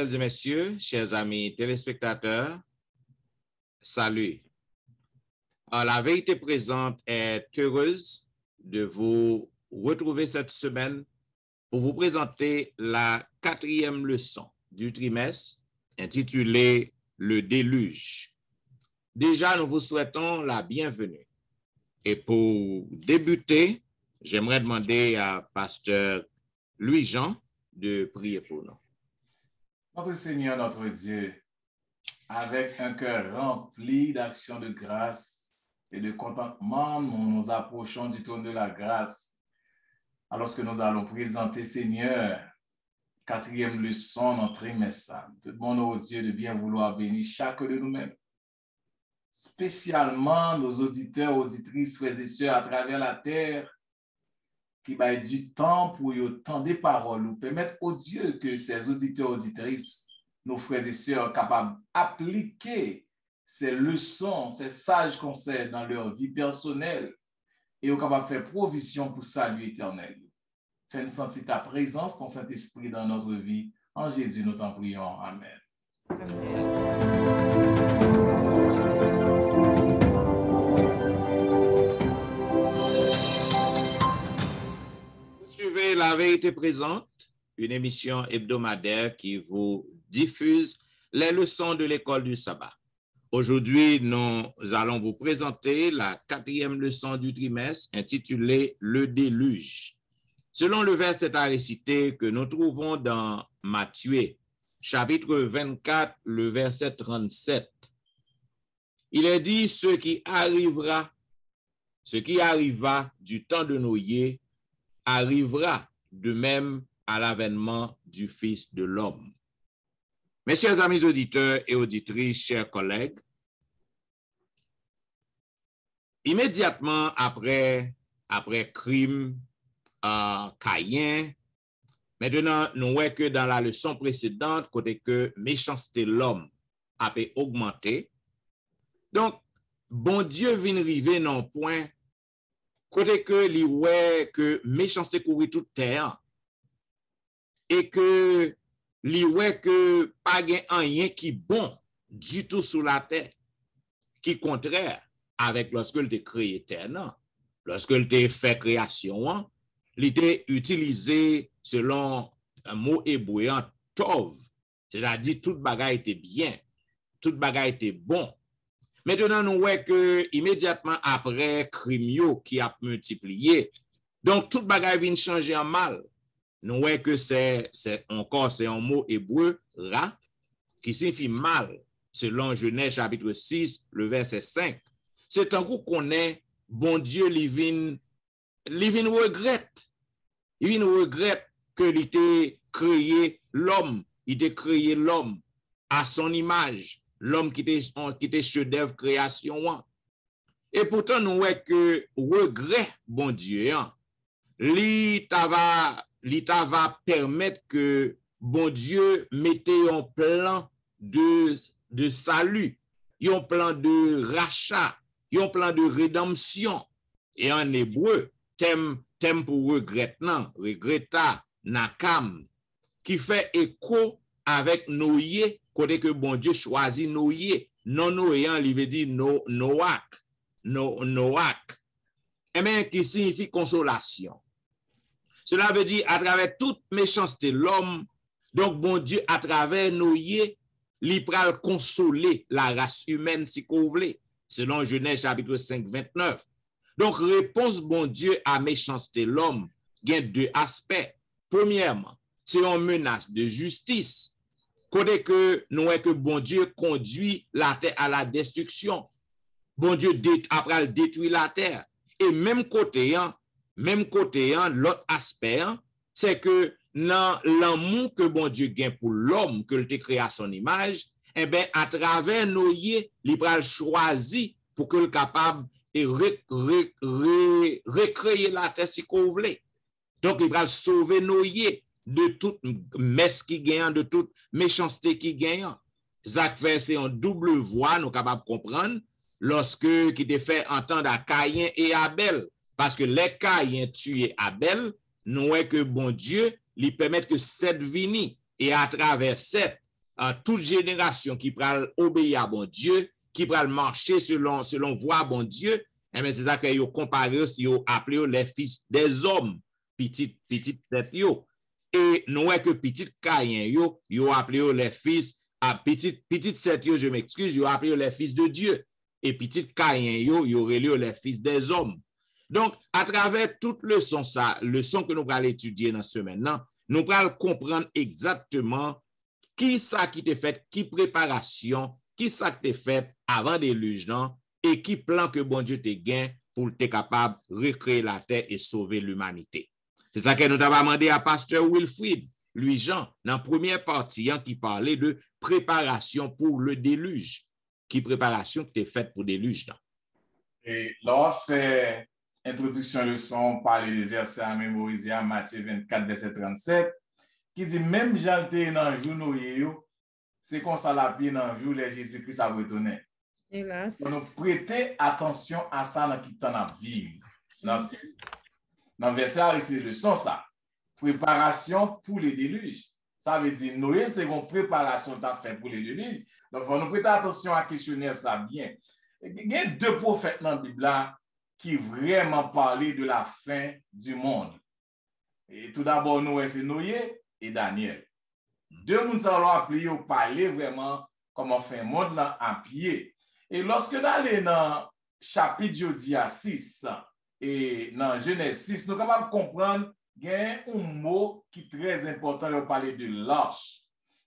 Mesdemoiselles et messieurs, chers amis téléspectateurs, salut. La vérité présente est heureuse de vous retrouver cette semaine pour vous présenter la 4e leçon du trimestre intitulée Le déluge. Déjà, nous vous souhaitons la bienvenue. Et pour débuter, j'aimerais demander à Pasteur Louis-Jean de prier pour nous. Notre Seigneur, notre Dieu, avec un cœur rempli d'actions de grâce et de contentement, nous nous approchons du trône de la grâce. Alors que nous allons présenter, Seigneur, 4e leçon, notre trimestre. Nous demandons au Dieu de bien vouloir bénir chacun de nous-mêmes, spécialement nos auditeurs, auditrices, frères et sœurs à travers la terre, qui va être du temps pour y entendre des paroles, nous permettre au Dieu que ces auditeurs, auditrices, nos frères et sœurs, capables d'appliquer ces leçons, ces sages conseils dans leur vie personnelle et capables de faire provision pour salut éternel. Fais-nous sentir ta présence, ton Saint-Esprit dans notre vie. En Jésus, nous t'en prions. Amen. Suivez La Vérité Présente, une émission hebdomadaire qui vous diffuse les leçons de l'école du sabbat. Aujourd'hui, nous allons vous présenter la 4e leçon du trimestre intitulée Le déluge. Selon le verset à réciter que nous trouvons dans Matthieu, chapitre 24, le verset 37, il est dit ce qui arriva du temps de Noé arrivera de même à l'avènement du Fils de l'homme. Mes chers amis auditeurs et auditrices, chers collègues, immédiatement après crime Caïn, maintenant nous voyons que dans la leçon précédente, côté que méchanceté l'homme a augmenté. Donc, bon Dieu vient arriver dans un point côté que li ouais que méchanceté couvrit toute terre et que li ouais que pas gen rien qui bon du tout sur la terre, qui contraire avec lorsque il te créé terre, non? Lorsque il te fait création, il était utilisé selon un mot hébreu tov, c'est-à-dire toute bagaille était bien, toute bagaille était bon. Maintenant, nous voyons que immédiatement après crime qui a multiplié, donc toute bagaille vient changer en mal. Nous voyons que c'est un mot hébreu ra qui signifie mal, selon Genèse chapitre 6, le verset 5. C'est un coup qu'on est, bon Dieu, il vient regrette. Il vient regrette que il ait créé l'homme, il a créé l'homme à son image. L'homme qui était chef-d'œuvre création. Et pourtant, nous voyons que regret, bon Dieu, l'État va permettre que bon Dieu mette un plan de salut, un plan de rachat, un plan de rédemption. Et en hébreu, thème pour regretta, nakam, qui fait écho avec Noé, côté que bon Dieu choisit Noé, non Noé, il veut dire Noach, et bien qui signifie consolation. Cela veut dire à travers toute méchanceté l'homme, donc bon Dieu à travers Noé, il pral consoler la race humaine si vous voulez, selon Genèse chapitre 5, 29. Donc réponse bon Dieu à méchanceté l'homme, il y a deux aspects. Premièrement, c'est une menace de justice. Côté que nous voyons que bon Dieu conduit la terre à la destruction. Bon Dieu après détruit la terre. Et même côté, l'autre aspect, c'est que dans l'amour que bon Dieu gagne pour l'homme, que il créé à son image, eh bien, à travers Noé, il va choisir pour qu'il soit capable de recréer la terre si vous voulez. Donc, il va sauver Noé de toute messe qui gagne, de toute méchanceté qui gagne. Zach c'est en double voix, nous sommes capables de comprendre, lorsque qui te fait entendre à Caïn et Abel. Parce que les Caïn tué Abel, nous voyons que bon Dieu lui permet que Seth vini, et à travers Seth, toute génération qui pral obéir à bon Dieu, qui pral marcher selon voie bon Dieu, eh bien, c'est ça que yo comparé, yo appelé les fils des hommes, petit tête yo. Et nous voyons que petit Caïn yo appelé les fils, petit tête yo, je m'excuse, yo appelé les fils de Dieu. Et petit Caïn yo relé les fils des hommes. Donc, à travers toute leçon que nous allons étudier dans ce semaine, nous allons comprendre exactement qui ça qui t'est fait, qui préparation, qui ça qui t'est fait avant déluge, et qui plan que bon Dieu te gagne pour être capable de recréer la terre et sauver l'humanité. C'est ça que nous avons demandé à pasteur Wilfrid, Louis-Jean, dans la première partie, qui parlait de préparation pour le déluge. Qui préparation qui t'est faite pour le déluge? Et là, on fait introduction leçon, parler de verset à mémoriser à Matthieu 24, verset 37, qui dit même Jean dans le jour Noé, c'est comme ça la vie dans le jour de Jésus-Christ a retourné. Hélas. Nous prêter attention à ça dans qui t'en a vivre. Dans le verset, c'est le son ça. Préparation pour les déluges. Ça veut dire Noé, c'est une préparation que tu as fait pour les déluges. Donc, il faut nous prêter attention à questionner ça bien. Il y a deux prophètes dans la Bible qui vraiment parlaient de la fin du monde. Et tout d'abord, Noé, c'est Noé et Daniel. Deux personnes ont appelé ou parler vraiment comment faire un monde là à pied. Et lorsque nous allons dans chapitre jeudi à 6 et dans Genèse 6, nous sommes capables de comprendre qu'il y a un mot qui est très important de parler de l'arche.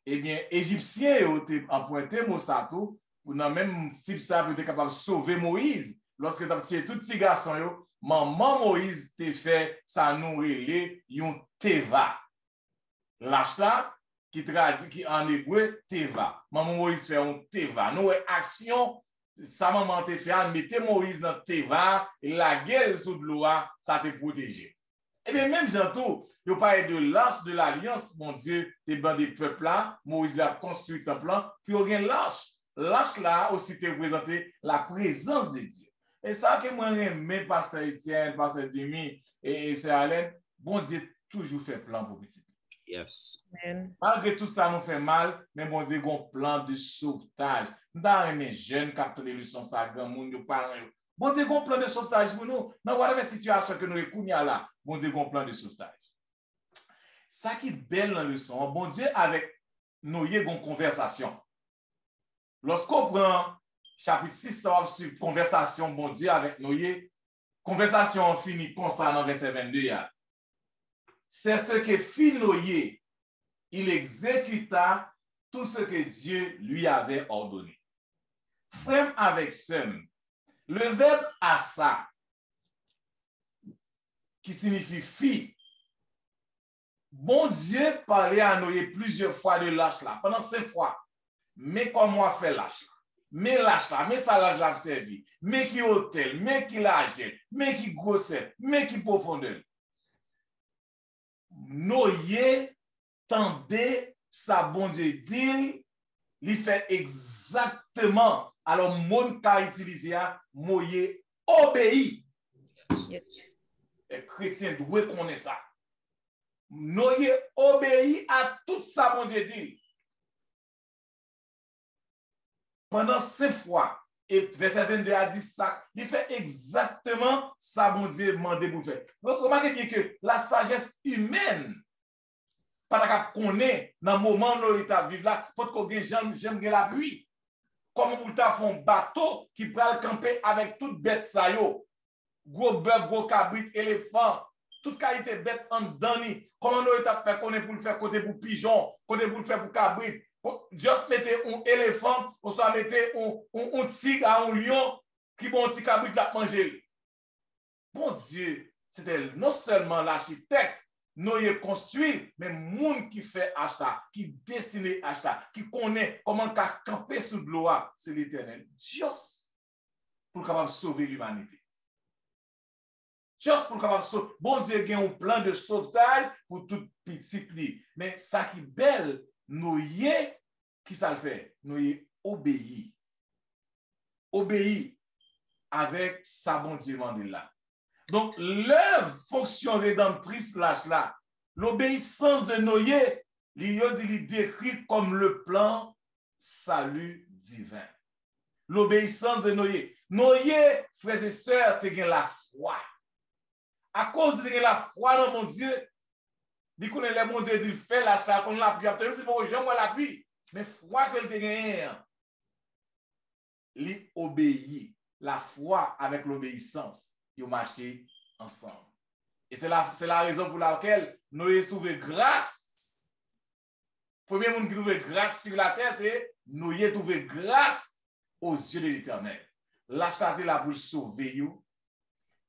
Eh bien, Égyptiens ont emprunté Mossato pour dans même type ça pour être capable de sauver Moïse. Lorsque tu as tué tout petit garçon, maman Moïse t'a fait ça nous relève yon teva. L'arche là qui traduit qui en hébreu teva. Maman Moïse fait un teva. Nous action sa maman te fait mettre Moïse dans teva et la gueule sous de l'eau ça te protéger. Et bien même Jantou, il parle de l'arche de l'alliance, mon Dieu, des bancs des peuples là, Moïse l'a construit un plan, puis il y a l'arche. L'arche là aussi te représenté la présence de Dieu. Et ça que moi j'aime pasteur Etienne, pasteur Dimi et Sœur Alain, bon Dieu toujours fait plan pour petit. Yes. Amen. Malgré tout ça nous fait mal, mais bon Dieu a un plan de sauvetage. Nous avons les jeunes qui ont les leçons ça grand monde nous parlent. Bon Dieu a un plan de sauvetage pour nous. Dans whatever situation que nous écoutons là, bon Dieu a un plan de sauvetage. Ça qui est belle dans la leçon, bon Dieu avec nous y a une conversation. Lorsqu'on prend chapitre 6, on va suivre conversation, bon Dieu, avec Noé. Conversation finie comme ça dans verset 22. C'est ce que fit Noé. Il exécuta tout ce que Dieu lui avait ordonné. Frère avec somme, le verbe asa, qui signifie fit, bon Dieu parlait à Noé plusieurs fois de l'arche là, pendant 5 fois. Mais comment on fait l'arche là? Mais l'arche là, mais ça l'arche là servi, mais qui hôtel, mais qui l'argent, mais qui grosseur, mais qui profondeur. Noé tendait sa bon Dieu dit, il fait exactement. Alors, mon cas utilisé, Noé obéit. Yes. Les chrétiens doivent connaître ça. Noé obéit à tout ça, bon Dieu dit. Pendant 5 fois, et verset 22 a dit ça, il fait exactement ça, mon Dieu, demandé pour faire. Donc, remarquez bien que la sagesse humaine, pas qu'on connaît dans le moment où il est vivre là, faut qu'on j'aime la pluie. Comme vous avez fait un bateau qui peut camper avec toute bête ça yo. Gros bœuf, gros cabrit, éléphant, toute qualité bête en dani. Comment nous avons fait qu'on est pour le faire côté pour pigeon, côté pour le faire pour cabrit. Juste mettez un éléphant, ou soit mettez un tigre à un lion qui bon petit cabrit à manger. Bon Dieu, c'était non seulement l'architecte, Noé construit, mais le monde qui fait acheta, qui dessine acheta, qui connaît comment camper sous l'eau, c'est l'Éternel. Dieu, pour capable sauver l'humanité. Juste pour capable sauver. Bon Dieu a un plan de sauvetage pour tout petit. Mais ça qui est belle, Noé, qui ça le fait? Noé obéit. Obéit avec sa bon Dieu demandé là. Donc, leur fonction rédemptrice là, l'obéissance de Noé il décrit comme le plan salut divin. L'obéissance de Noé. Noé, frères et sœurs, tu as la foi. À cause de la foi dans mon Dieu, dit qu'on est mon Dieu, dit fait l'achat, qu'on l'a pu obtenir, c'est pour gens, moi l'appui. Mais foi que tu as il obéit. La foi avec l'obéissance, ils ont marché ensemble. Et c'est la raison pour laquelle Noé trouvé grâce. Premier monde qui trouve grâce sur la terre, c'est Noé trouvé grâce aux yeux de l'Éternel. La charité là pour sauver vous.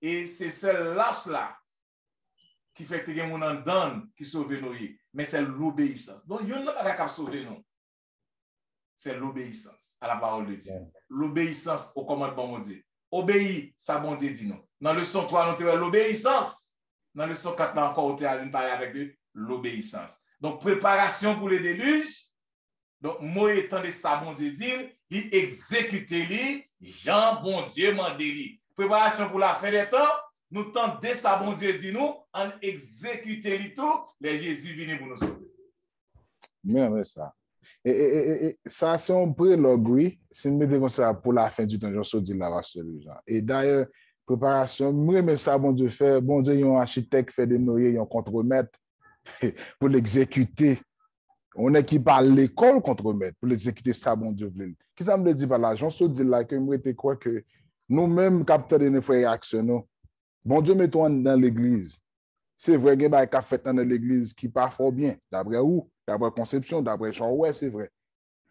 Et c'est celle là qui fait que les gens en donne qui sauve Noé. Mais c'est l'obéissance. Donc, il n'y a pas qu'à sauver nous. C'est l'obéissance à la parole de Dieu. L'obéissance au commandement de mon Dieu. Obéis, ça bon Dieu dit non. Dans le son 3, nous avons l'obéissance. Dans le son 4, encore, nous avons parlé avec eux, l'obéissance. Donc, préparation pour le déluge. Donc, moi, étant de ça, bon Dieu dit, il exécute lui, Jean, bon Dieu, mandé. Préparation pour la fin des temps, nous tentons ça, bon Dieu dit nous, en exécuter lui tout, les Jésus vient pour nous sauver. Mais ça. Et ça, c'est un prélogue, oui. Si nous mettons comme ça pour la fin du temps, je suis dit là, celui-là. Et d'ailleurs, préparation, moi, mais ça, bon Dieu fait, bon Dieu, il y a un architecte fait de Noé, il y a un contremaître pour l'exécuter. On est qui parle l'école contremaître pour l'exécuter ça, bon Dieu. Qui ça me dit par là? J'en suis dit là que moi, je crois que nous-mêmes, capteurs de nos réactions, bon Dieu, mettons dans l'église. C'est vrai qu'il y a des cas faits dans l'église qui pas fort bien. D'après où? D'après conception, d'après genre, ouais, c'est vrai.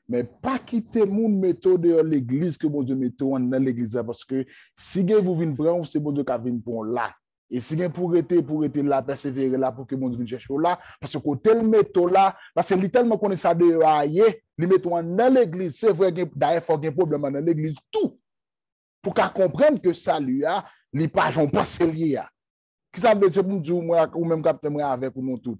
Mais pas quitter mon méthode de l'église que bon Dieu mette dans l'église parce que si vous venez prendre, c'est bon Dieu qui vient pour là. Et si vous pour être là, persévérer là pour que bon Dieu vienne chercher là, parce que tel méthode là, parce que tellement qu'on est ça de ailleurs, les mettons dans l'église, c'est vrai qu'il y a un problème dans l'église, tout. Pour qu'à comprendre que ça lui a, les pages ont pas lié. Qui ça veut dire pour nous moi ou même capteur avec nous tous.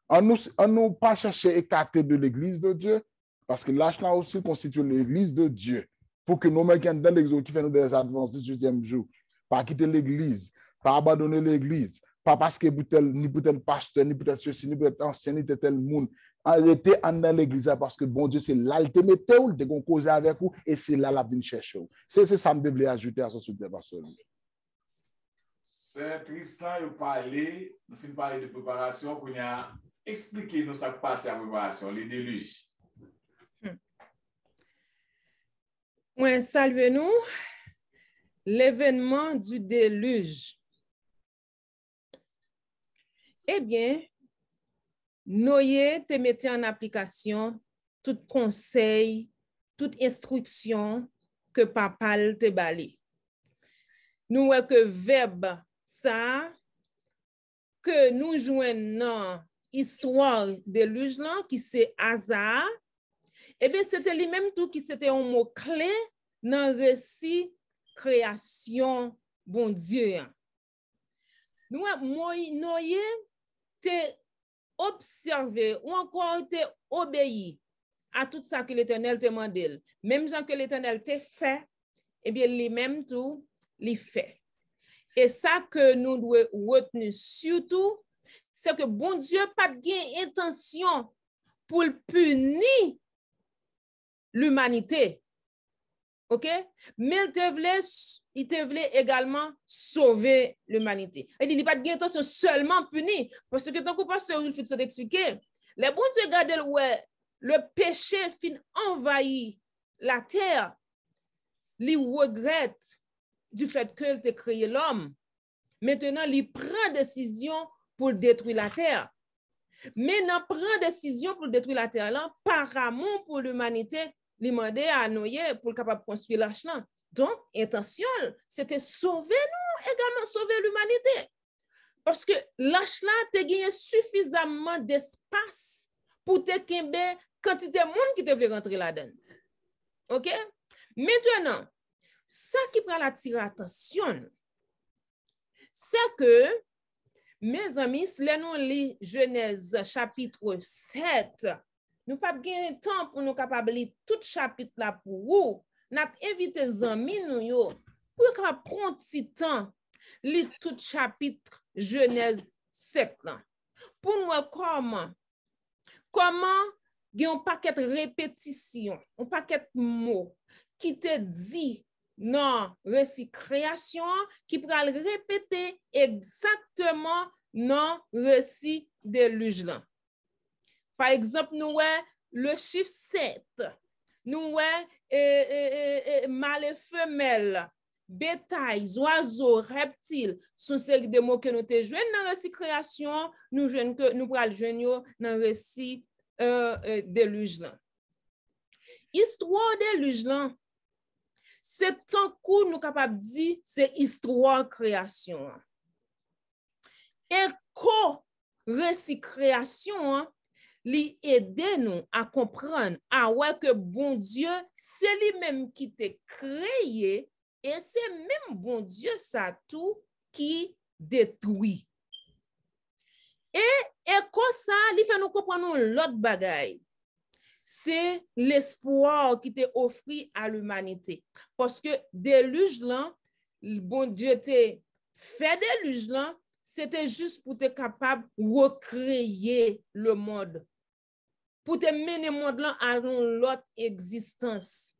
On nous pas chercher écarter de l'église de Dieu parce que l'âge là aussi constitue l'église de Dieu pour que nous mettons dans l'exode qui fait nous des advances du 18e jour, pas quitter l'église, pas abandonner l'église, pas parce que ni peut-être pasteur, ni peut-être ceci, ni peut-être ancien, ni tel monde. Arrêtez dans l'église parce que bon Dieu, c'est là, il te mette où, il te cause avec vous, et c'est là la venir chercher. C'est ça que je devais ajouter à ce sujet, pasteur. C'est Tristan, il parlait, nous finissons parler de préparation, qu'on a expliqué nous ça qui passe à la préparation, les déluges. Moi, saluez-nous l'événement du déluge. Eh bien, Noé te mettait en application tout conseil, toute instruction que papa te bali. Nous voyons que verbe ça que nous joignons dans l'histoire déluge là qui c'est hasard. Eh bien, c'était lui-même tout qui c'était un mot clé dans le récit création bon Dieu. Nous Noé t'es observé ou encore t'es obéi à tout ça que l'Éternel te demandait. Même gens que l'Éternel t'a fait, eh bien, lui-même tout, lui fait. Et ça que nous devons retenir surtout, c'est que bon Dieu pas de intention pour punir l'humanité. OK? Mais il te voulait également sauver l'humanité. Il dit pas de intention seulement punir. Parce que tant que pasteur il faut t'expliquer, les bon Dieu regarde le péché fin envahit la terre. Il regrette du fait qu'il a créé l'homme. Maintenant, il prend décision pour détruire la terre. Mais il prend décision pour détruire la terre là, par amour pour l'humanité, il demandait à Noé pour capable construire l'arche là. Donc, intention, c'était sauver nous, également sauver l'humanité. Parce que l'arche là, te gagné suffisamment d'espace pour te kembe quantité de monde qui te veut rentrer là-dedans. OK? Maintenant, ça qui prend l'attirer attention, c'est que, mes amis, si nous lisons Genèse chapitre 7, nous n'avons pas de temps pour nous capables de lire tout chapitre là pour vous. Nous avons invité les amis pour prendre un petit temps, lire tout chapitre Genèse 7 là. Pour nous comment comment il y a un paquet de répétitions, un paquet de mots qui te dit non, récit création, qui pourra le répéter exactement non, récit déluge là. Par exemple, nous le chiffre 7, nous mâle et femelle, bétail, oiseaux, reptiles, sont série de mots que nous te jouons dans le récit création, nous pourrons jouer dans le récit déluge là. Histoire déluge là, c'est tant que nous capables de dire, c'est histoire création. Et récit création, li aide nous à comprendre que bon Dieu, c'est lui-même qui t'a créé et c'est même bon Dieu ça tout qui détruit. Et comme ça, il fait nous comprendre l'autre bagaille. C'est l'espoir qui t'est offert à l'humanité. Parce que déluge là, bon Dieu t'a fait déluge là, c'était juste pour être capable de recréer le monde. Pour te mener le monde là à l'autre existence.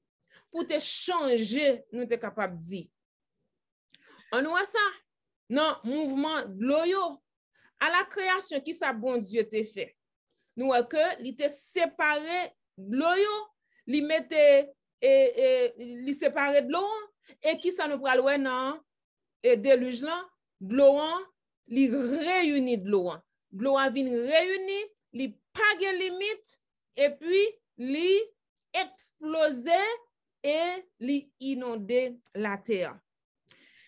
Pour te changer, nous sommes capables de dire. On voit ça dans le mouvement de l'eau. À la création, qui ça bon Dieu t'a fait? Nous voyons que il t'a séparé de l'eau, il mettait il séparé de l'eau et qui ça nous pral ouais non et déluge là de l'eau il réunit de l'eau. De l'eau vient réunir, il pas de limite et puis il explosé et il inondé la terre.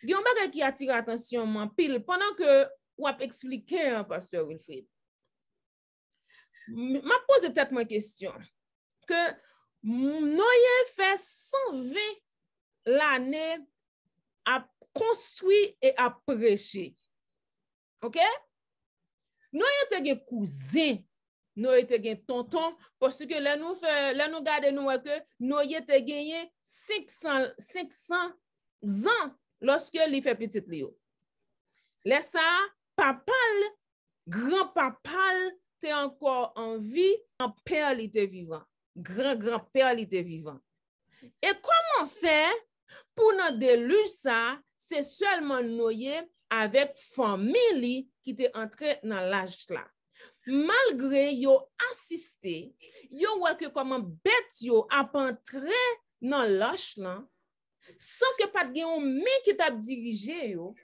Il y a un bagage qui attire l'attention moi pile pendant que ou a expliqué pasteur Wilfrid. M'a posé peut-être ma question que Noé fait 120 l'année à construire et à prêcher. OK? Noé te gen cousin, Noé te gen tonton parce que là nous garder nous que Noé te gagné 500 ans lorsque il fait petit Léo. Laisse ça papal, grand-papal t'es encore en vie, en père il était vivant. Grand-père il était vivant. Et comment faire pour nous déluge ça, c'est seulement Noé avec famille qui était entré dans l'âge là. Malgré yo assisté, yo voit que comment bête yo a entré dans l'âge là, sans que pas de un mec qui t'a dirigé yo,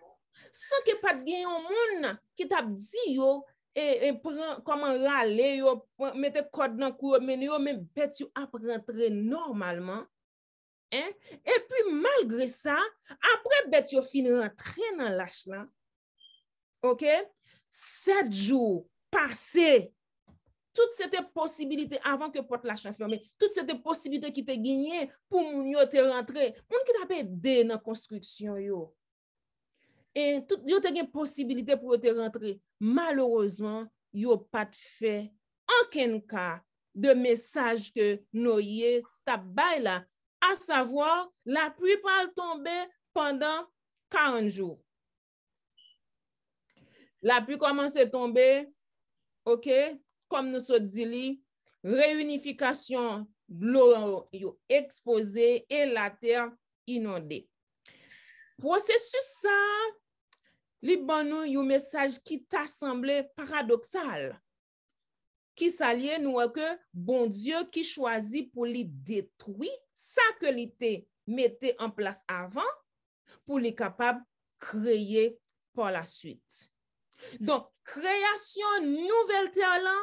sans que pas de un monde qui t'a dit yo et prend comment râler yo mettre code dans cou men yo même bête yo a rentrer normalement. Hein? Et puis malgré ça, après bête yo fin rentrer dans l'âge là. OK? 7 jours passés. Toutes ces possibilités avant que porte la chambre fermée, toutes ces possibilités qui te gagné pour moun yo te rentrer, moun qui t'a aidé dans construction yo. Et tout yo te gen possibilité pour te rentrer. Malheureusement, yo pas fait aucun cas de message que Noé t'a bay là, à savoir la pluie parle tomber pendant 40 jours. La pluie commence à tomber, OK, comme nous sommes dit, réunification de l'eau exposée et la terre inondée. Processus ça, li ban nou yon message qui t'a semblé paradoxal. Qui s'allie nous que bon Dieu qui choisit pour lui détruire ça que l'ité mettait en place avant pour les capable créer par la suite. Donc création nouvelle terre là,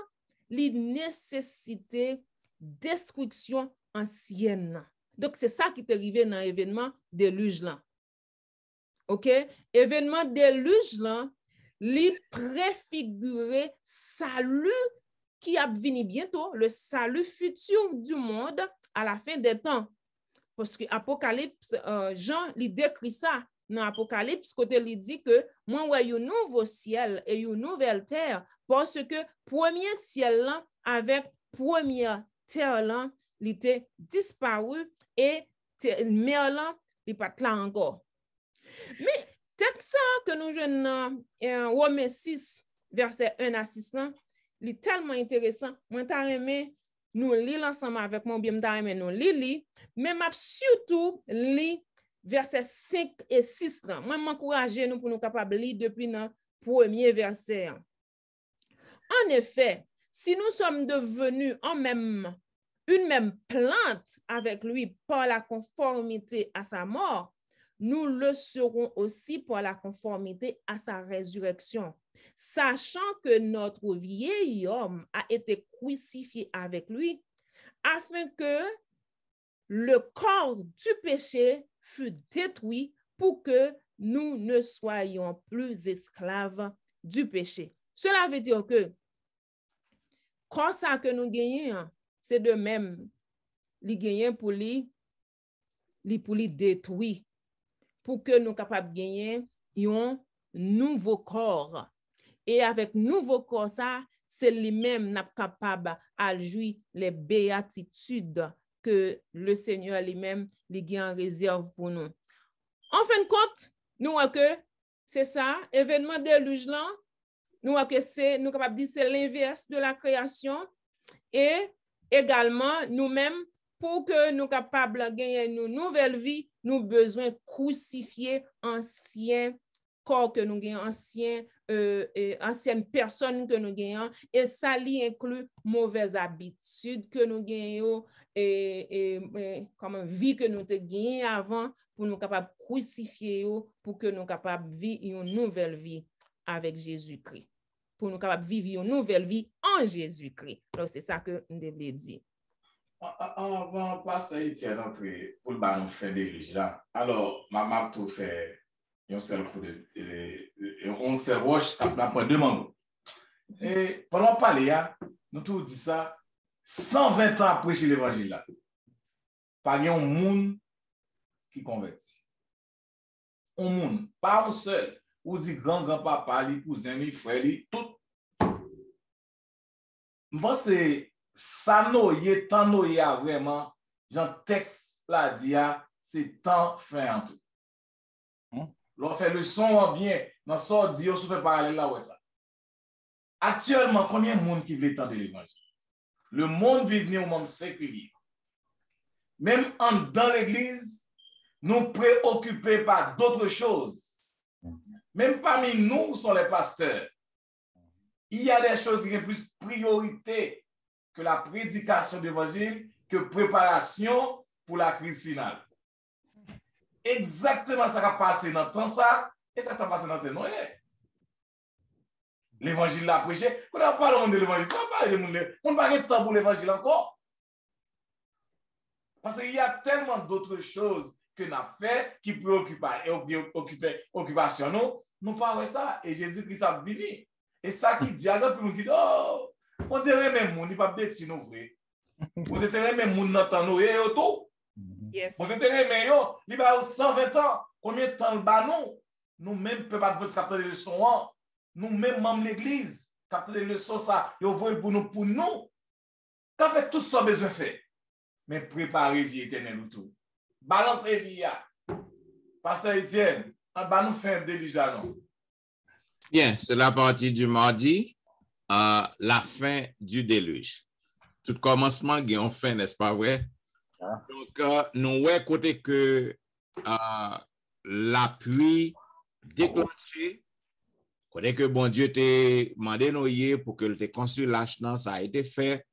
li nécessité destruction ancienne. Donc c'est ça qui est arrivé dans l'événement déluge là. OK, événement déluge là, li préfigurer salut qui a venu bientôt, le salut futur du monde à la fin des temps. Parce que Apocalypse, Jean lui décrit ça dans Apocalypse, côté il dit que moi ouais un nouveau ciel et une nouvelle terre, parce que premier ciel là avec première terre là, il était disparu et mer là, il pas là encore. Mais texte ça que nous jouons dans Romains 6 verset 1 à 6 là, li tellement intéressant. Moi, ta aimé nous lire ensemble avec mon bien ta aimé nous lire, mais m'a surtout lire verset 5 et 6 là. Moi, m'encourager nous pour nous capable lire depuis notre premier verset. En effet, si nous sommes devenus une même plante avec lui par la conformité à sa mort, nous le serons aussi par la conformité à sa résurrection, sachant que notre vieil homme a été crucifié avec lui, afin que le corps du péché fût détruit pour que nous ne soyons plus esclaves du péché. Cela veut dire que quand ça que nous gagnons, c'est de même, li gagnons pour li détruire, pour que nous capables de gagner un nouveau corps. Et avec nouveau corps, ça, c'est lui-même n'a capable à jouir les béatitudes que le Seigneur lui-même les gagne en réserve pour nous. En fin de compte, nous voyons que c'est ça, événement déluge là, nous voyons que c'est, nous capables de dire c'est l'inverse de la création. Et également, nous-mêmes, pour que nous capables de gagner une nouvelle vie, nous avons besoin de crucifier ancien corps que nous gagnons, ancienne personne que nous gagnons, et ça inclut mauvaises habitudes que nous gagnons, comme vie que nous gagnons avant, pour nous capables de crucifier, pour que nous capables de vivre une nouvelle vie avec Jésus-Christ. Pour nous capables de vivre une nouvelle vie en Jésus-Christ. Donc, c'est ça que nous devons dire. Avant, pasteur Etienne entrer pour le ballon fin d'église là. Alors, maman tout fait un seul coup on se roche après deux mangots. Et pendant parler nous tout dit ça 120 ans après chez l'évangile là. Pas un monde qui convertit. Un monde, pas un seul. Ou dit grand-papa, les cousins, les frères, tout. Moi c'est ça noyé, tant noyé vraiment, Jean texte là dit, c'est tant fin en tout. L'on fait le son bien, dans ça dit, on se fait parler là, ouais ça. Actuellement, combien de monde qui veut entendre l'évangile? Le monde vit venir au monde séculier. Même dans l'église, nous préoccupés par d'autres choses. Même parmi nous sont les pasteurs. Il y a des choses qui ont plus priorité que la prédication de l'évangile, que préparation pour la crise finale. Exactement ça qui a passé dans le temps ça, et ça qui a passé dans le temps Noé. L'évangile l'a prêché. On n'a pas parlé de l'évangile. On n'a pas de temps pour l'évangile encore. Parce qu'il y a tellement d'autres choses que nous avons fait qui préoccupent et occupation nous. Nous parlons de ça. Et Jésus-Christ a venu. Et ça qui dit, alors, puis nous dit, oh, on dirait même monde, il ne va pas être nous vrai. Vous êtes même monde dans temps nous et tout. Yes. Vous êtes même yo, il va 120 ans. Combien de temps le bas nous? Nous-mêmes, peut pas capter les leçons. Nous-mêmes, membres de l'église, capter les leçons, ça, et vous voyez pour nous. Quand fait tout ça besoin de faire? Mais préparer vie éternelle ou tout. Balancer vie. Pasteur Etienne, on va nous faire déjà non? Bien, c'est la partie du mardi, la fin du déluge. Tout commencement, il y a une fin, n'est-ce pas vrai? Donc, nous voyons côté que la pluie déclenchée, côté que bon Dieu t'a demandé Noé pour que le construit l'arche, ça a été fait.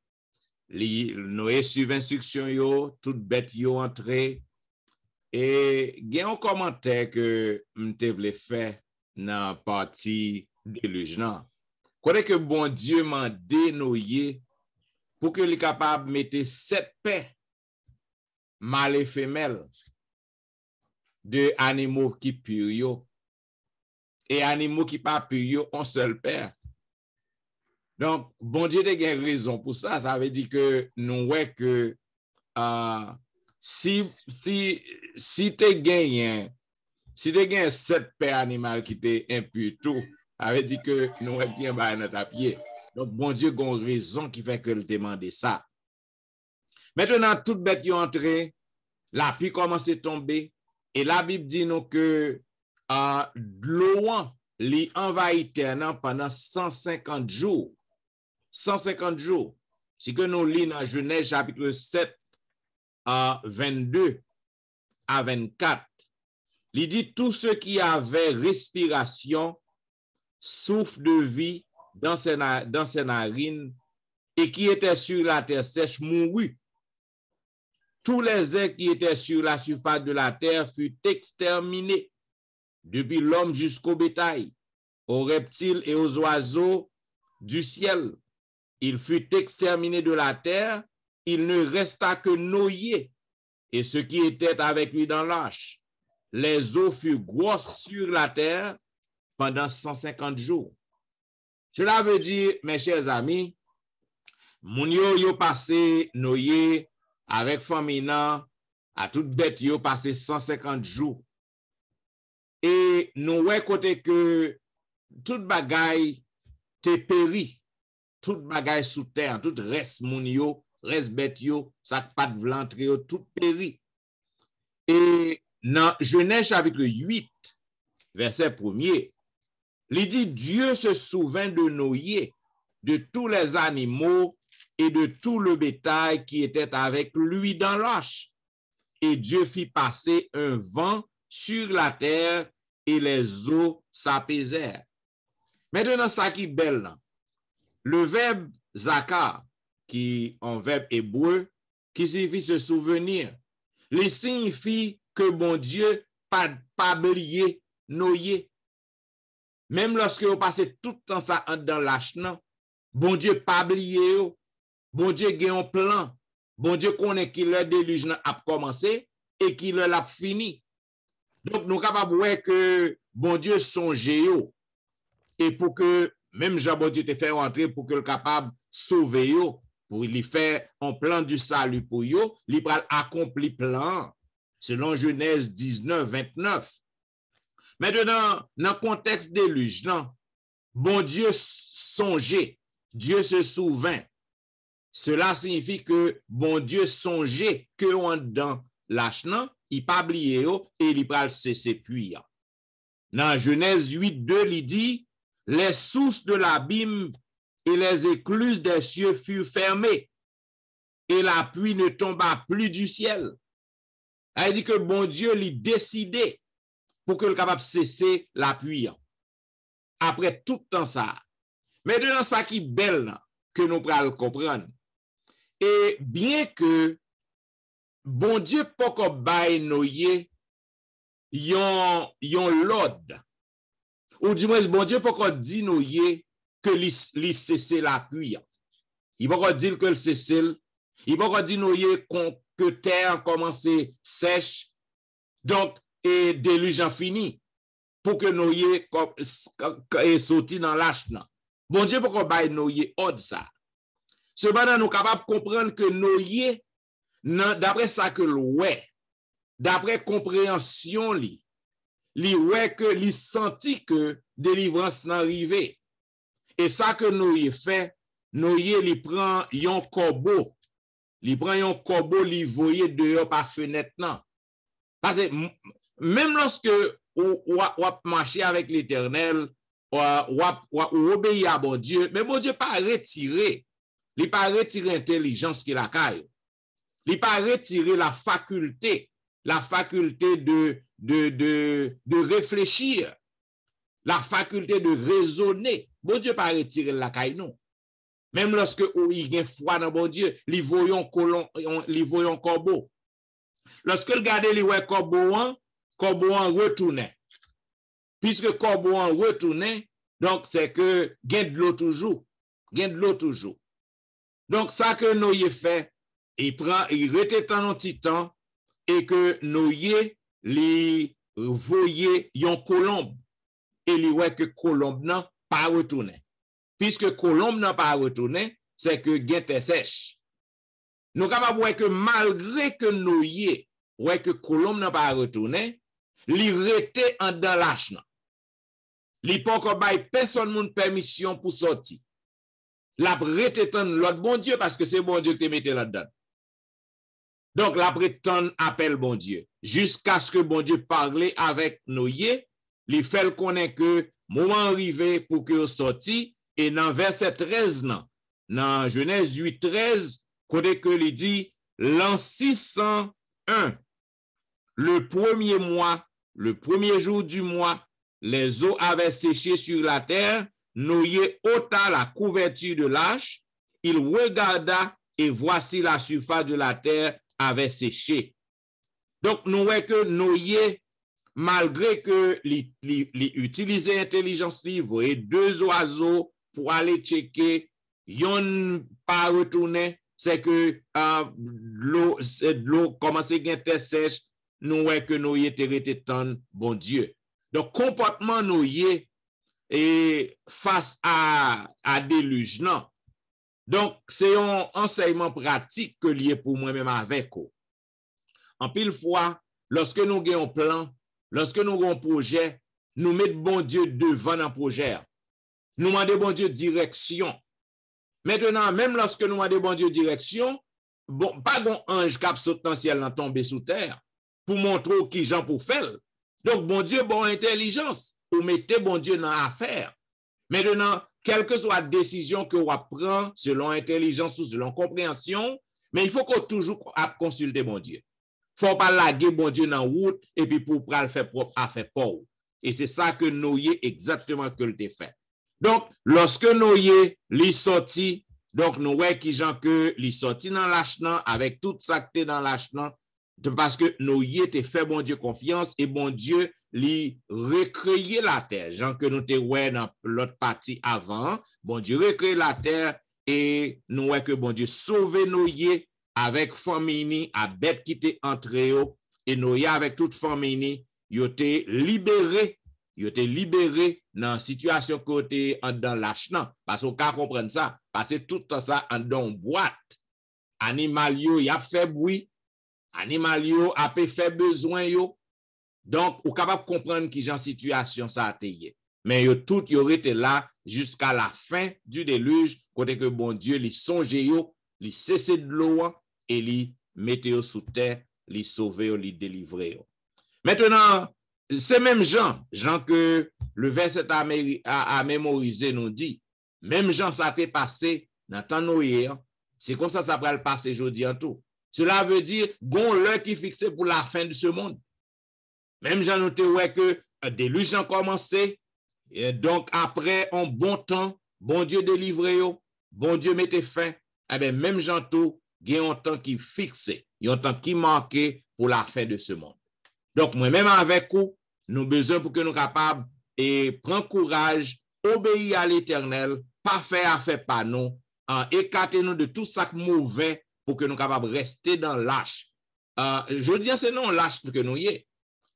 Noé suivait l'instruction, toute bête yo entré. Et il y a un commentaire que je voulais faire dans la partie déluge. Côté que bon Dieu m'a dénoyé pour que les capable de mettre 7 paires mâles et femelles de animaux qui purs et animaux qui pas purs un seul père. Donc, bon Dieu a raison pour ça. Ça veut dire que nous voyons que si tu gagnes 7 paires animales qui étaient impurs, tout, ça veut dire que nous avons bien dans notre pied. Donc, bon Dieu a une raison qui fait que le demande ça. Maintenant, toute bête est entrée, la pluie commence à tomber, et la Bible dit nous que l'eau li envahit terre pendant 150 jours. 150 jours. Si que nous lisons dans Genèse chapitre 7 à 22 à 24, il dit tout ce qui avait respiration, souffle de vie dans ses narines et qui était sur la terre sèche mourut. Tous les êtres qui étaient sur la surface de la terre furent exterminés, depuis l'homme jusqu'au bétail, aux reptiles et aux oiseaux du ciel. Il fut exterminé de la terre, il ne resta que Noé et ceux qui étaient avec lui dans l'arche. Les eaux furent grosses sur la terre pendant 150 jours. Cela veut dire, mes chers amis, moun yo passé Noé avec famille à toute bête yo passé 150 jours. Et nous ouais côté que toute bagaille te péri, toute bagaille sous terre, tout reste moun yo, reste bête yo, ça pas de vlantre yo, tout péri. Et dans Genèse chapitre 8, verset 1er, il dit Dieu se souvint de Noé, de tous les animaux et de tout le bétail qui était avec lui dans l'arche. Et Dieu fit passer un vent sur la terre et les eaux s'apaisèrent. Maintenant, ça qui est belle, le verbe zakar, qui est un verbe hébreu, qui signifie se souvenir, il signifie que bon Dieu pas oublié Noé. Même lorsque vous passez tout le temps ça dans l'arche, bon Dieu pas oublié, bon Dieu a un plan, bon Dieu connaît qui le déluge a commencé et qui le l'a fini. Donc, nous sommes capables de voir que bon Dieu songe et pour que même Jean bon Dieu te fait rentrer pour que le capable de sauver yo, pour lui faire un plan du salut pour yo, il va accomplir plan selon Genèse 19, 29. Maintenant, dans le contexte déluge, bon Dieu songeait, Dieu se souvint. Cela signifie que bon Dieu songeait que on dans l'arche, il pas oublié et il va cesser puis. Dans Genèse 8, 2, il dit, les sources de l'abîme et les écluses des cieux furent fermées et la pluie ne tomba plus du ciel. Il dit que bon Dieu lui décidé pour que le capable cesser la pluie. Après tout le temps ça. Mais dans ça qui est belle que nous pourrons comprendre. Et bien que bon Dieu pas comme bail Noé yon l'ordre. Ou du moins bon Dieu pas comme dit Noé que li cesser la pluie. Il pas comme dire que le cesser, il pas comme dire Noé que terre commence sèche. Donc et déluge en fini pour que Noé est sorti dans l'arche. Bon Dieu pourquoi bail Noé ordre ça. Cependant nous capable de comprendre que Noé d'après ça que l'oué d'après compréhension li ouais que li senti que délivrance n'a arrivé. Et ça que Noé fait, Noé li prend yon corbeau. Li prend yon corbeau li voye dehors par fenêtre nan. Parce que même lorsque ou marcher avec l'Éternel, ou obéir à bon Dieu, mais bon Dieu pas retiré. Il pas retiré l'intelligence qu'il a caille. Il pas retiré la faculté de réfléchir, la faculté de raisonner. Bon Dieu pas retiré la caille non. Même lorsque il y a foi dans bon Dieu, il voyons corbeau. Lorsque le garde li wè corbeau retournait. Puisque corbeau retournait, donc c'est que gain de l'eau toujours. Donc ça que Noé fait, il rete un petit temps et que Noé li voyait yon colombe et li wè que colombe nan pas retourner. Puisque colombe n'a pas retourné, c'est que gain te sèche. Nous capable voir que malgré que Noé ouais que colombe n'a pas retourné, li rete en dans l'arche. Li pas encore bail personne moun permission pour sortir. La prétend l'autre bon Dieu parce que c'est bon Dieu qui te mette là-dedans. Donc la prétend appelle bon Dieu jusqu'à ce que bon Dieu parle avec Noé, li fait connaître que moment arrivé pour que sorti et dans verset 13 dans Genèse 8:13, côté que il dit, l'an 601, le premier mois, le premier jour du mois, les eaux avaient séché sur la terre, Noé ôta la couverture de l'arche, il regarda et voici la surface de la terre avait séché. Donc, nous voyons que Noé, malgré que utilisait l'intelligence libre et 2 oiseaux pour aller checker, yon pas retourné, c'est que l'eau commence à être sèche, nous voyons que Noé était resté tant bon Dieu. Donc, comportement Noé est face à déluge, non. Donc, c'est un enseignement pratique que lié pour moi-même avec vous. En pile fois, lorsque nous avons un plan, lorsque nous avons un projet, nous mettons bon Dieu devant un projet. Nous demandons bon Dieu direction. Maintenant, même lorsque nous demandons bon Dieu direction, bon, pas d'un ange qui saute dans le ciel dans tomber sous terre pour montrer qui gens pour faire. Donc, bon Dieu, bon intelligence, pour mettre bon Dieu dans l'affaire. Maintenant, quelle que soit la décision que vous prenez selon intelligence ou selon compréhension, mais il faut qu'on toujours consulter bon Dieu. Il ne faut pas laguer bon Dieu dans la route et puis pour le faire propre affaire pour. Et c'est ça que Noé exactement que le fait. Donc, lorsque Noé l'est sorti, donc nous voyons qui gens que l'est sorti dans l'achnan avec tout ça qui est dans l'achnan, parce que Noé était fait bon Dieu confiance et bon Dieu lui recréer la terre. Jean que nous te voyons dans l'autre partie avant, bon Dieu recréer la terre et nous voyons que bon Dieu sauve Noé avec famille, à bête qui était entré et Noé avec toute famille, il était libéré. Il était libéré dans la situation côté dans l'achnan. Parce qu'on peut comprendre ça. Parce que tout ça en dans une boîte. Animal yo, y a fait bruit. Animal yo a fait besoin yo. Donc, on est capable de comprendre qui genre situation ça a été. Mais yo tout y aurait été là jusqu'à la fin du déluge. Côté que bon Dieu li songe yo, li cesse de l'eau et li mette yo sous terre, li sauve yo, li délivre yo. Maintenant, c'est même Jean que le verset à mémoriser nous dit, même Jean ça t'est passé dans temps Noé, c'est comme ça va le passer aujourd'hui en tout. Cela veut dire, bon l'heure qui est fixée pour la fin de ce monde. Même Jean nous ouais que déluge a commencé, et donc après un bon temps, bon Dieu délivre yo, bon Dieu mette fin, eh bien même Jean tout, il y a un temps qui est fixé, il y a un temps qui marqué pour la fin de ce monde. Donc, moi-même avec vous, nous avons besoin pour que nous soyons capables et prendre courage, obéir à l'Éternel, pas faire affaire par nous, écarter-nous de tout ça mauvais pour que nous soyons capables de rester dans l'âge. Je dis c'est non l'âge que nous y est.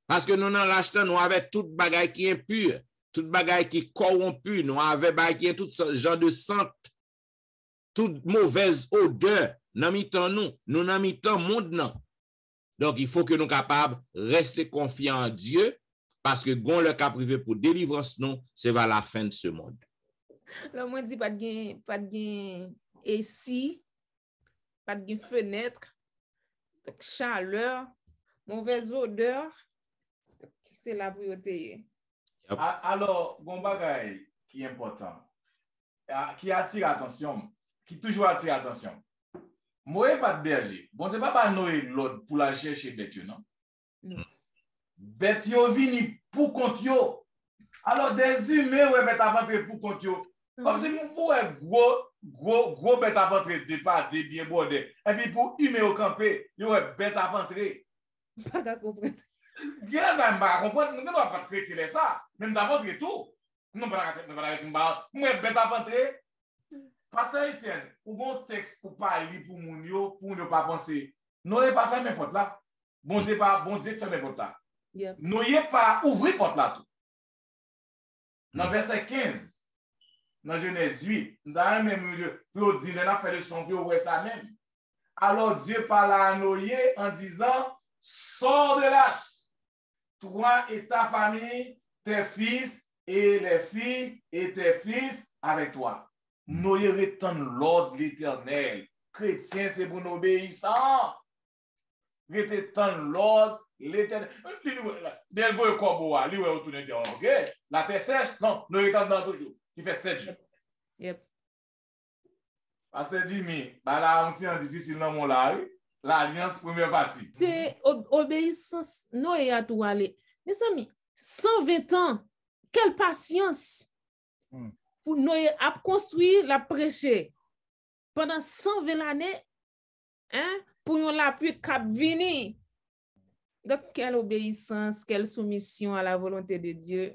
Parce que nous dans l'âge, nous avons toute bagaille qui est impure, toute bagaille qui est corrompue, nous avons bagaille qui est tout ce genre de sang, toute mauvaise odeur, nous n'avons mis tant monde non. Donc, il faut que nous soyons capables de rester confiants en Dieu parce que gon le cas privé pour délivrance, non, c'est vers la fin de ce monde. Là, moi, je dis pas de ici, pas de fenêtre, chaleur, mauvaise odeur, c'est la priorité. Alors, bon bagay qui est important, qui attire l'attention, qui toujours attire l'attention. Moi, pas de berger. Bon, c'est pas Noé l'autre pour la chercher bête, non? Non. Bête yo vini pour compte yo. Alors, des humains, ouais, bête à rentrer pour compte yo. Comme si vous pouvez gros bête à rentrer, des bien bordés. Et puis pour humains au campé, yo ouais, bête à rentrer. Pas qu'à comprendre. Bien là, ça m'a comprendre, nous ne doit pas critiquer ça. Même d'abord tout. Nous pas bête à rentrer. Pasteur Etienne, ou bon texte pour parler pour moun yo, pour ne pas penser. Nous n'avons pas fait mes portes là. Bon Dieu fait mes portes là. Yep. Nous n'avons pas ouvert porte là tout. Dans verset 15, dans Genèse 8, dans le même lieu, pour dire, on a fait le son, puis on ça même. Alors Dieu parla à Noé en disant, sors de l'arche, toi et ta famille, tes fils et les filles et tes fils avec toi. Noé retend l'ordre de l'Éternel. Chrétien, c'est pour nous obéissants. Retend l'ordre de l'Éternel. Del voye corbeau, lui, on tourne dire, ok, la terre sèche, non, nous retend dans toujours. Il fait 7 jours. Yep. Pasteur Jimmy, là, on tient difficile dans mon là, l'alliance première partie. C'est obéissance. Noé a tout allé. Mes amis, 120 ans, quelle patience pour Noé a construit la prêcher pendant 120 années, hein, pour yon la pluie cap vini. Donc, quelle obéissance, quelle soumission à la volonté de Dieu.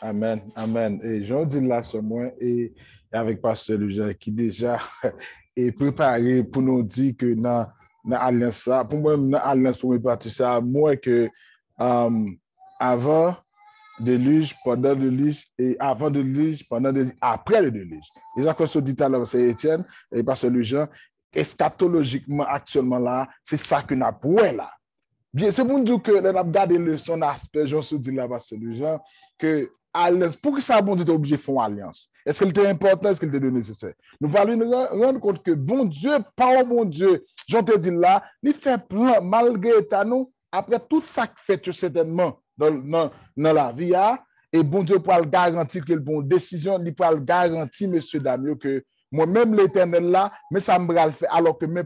Amen, amen. Et j'en dis là ce mois et avec Pasteur Jean qui déjà est préparé pour nous dire que dans l'alliance ça, pour moi, dans l'alliance pour me partir ça, moi que avant le déluge, pendant le déluge et avant le déluge, pendant le déluge, après le déluge. Les accords sont dit tout à l'heure, c'est Étienne et Pasteur Jean. Eschatologiquement, actuellement là, c'est ça que nous avons là. Bien, c'est pour nous dire que nous avons gardé le son aspect, j'en suis dit là, Pasteur Jean, que alliance, pour que ça, bon Dieu, est obligé de faire une alliance. Est-ce qu'elle était importante, est-ce qu'elle était nécessaire? Nous allons nous rendre compte que bon Dieu, pas bon Dieu, j'en te dis là, il fait plein, malgré nous, après tout ça qui fait certainement dans la vie, et bon Dieu pour le garantir que le bon décision, il peut le garantir, monsieur Damio, que moi-même l'éternel là, mais ça me va le faire, alors que mais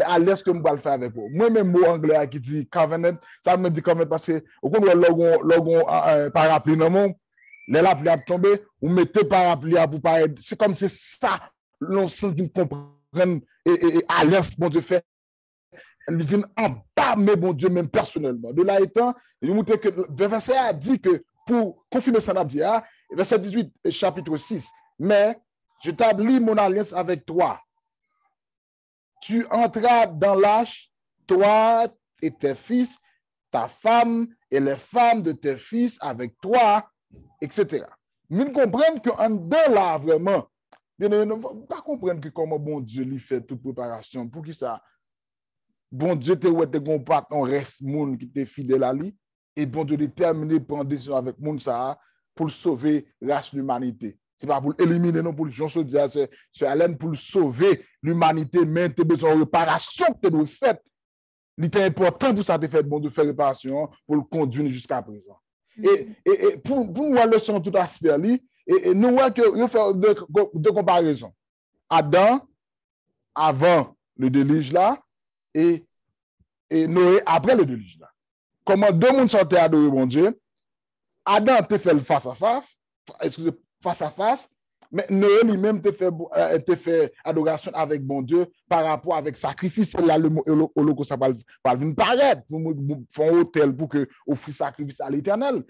à l'aise que je vais le faire avec vous. Moi-même, mot anglais qui dit covenant, ça me dit covenant parce que, au contraire, logon parapluie dans le monde, les lapis a tombé, vous mettez parapluie pour parler. C'est comme si ça, l'ensemble qui me comprenne et alliance, bon Dieu fait. Elle vient en bas, mais bon Dieu, même personnellement. De là étant, il montre que le verset a dit que pour confirmer ça, dit, verset 18, chapitre 6, mais je t'établis mon alliance avec toi. Tu entras dans l'âge, toi et tes fils, ta femme et les femmes de tes fils avec toi, etc. Nous comprenons qu'en dedans là, vraiment, nous ne pouvons pas comprendre que comment bon Dieu lui fait toute préparation. Pour qui ça? Bon Dieu te oué te compat, on reste moun qui te fidèle à lui, et bon Dieu déterminé pour prendre décision avec moun ça pour sauver la race de l'humanité. Ce n'est pas pour éliminer, non, pour Jean Chaudière, c'est Alain pour sauver l'humanité, mais tu as besoin de réparation que tu dois faire. Il est important pour ça de faire bon de faire réparation pour le conduire jusqu'à présent. Et pour nous, leçon tout aspect, et nous voyons que nous faisons deux comparaisons. Adam, avant le déluge là, et Noé après le déluge là. Comment deux mondes sont adorés, mon Dieu. Adam te fait le face à face, excusez, face à face, mais Noé lui-même te fait adoration avec bon Dieu par rapport avec sacrifice. Là, le holocauste ça va venir paraître pour faire un hôtel pour que offrir sacrifice à l'Éternel.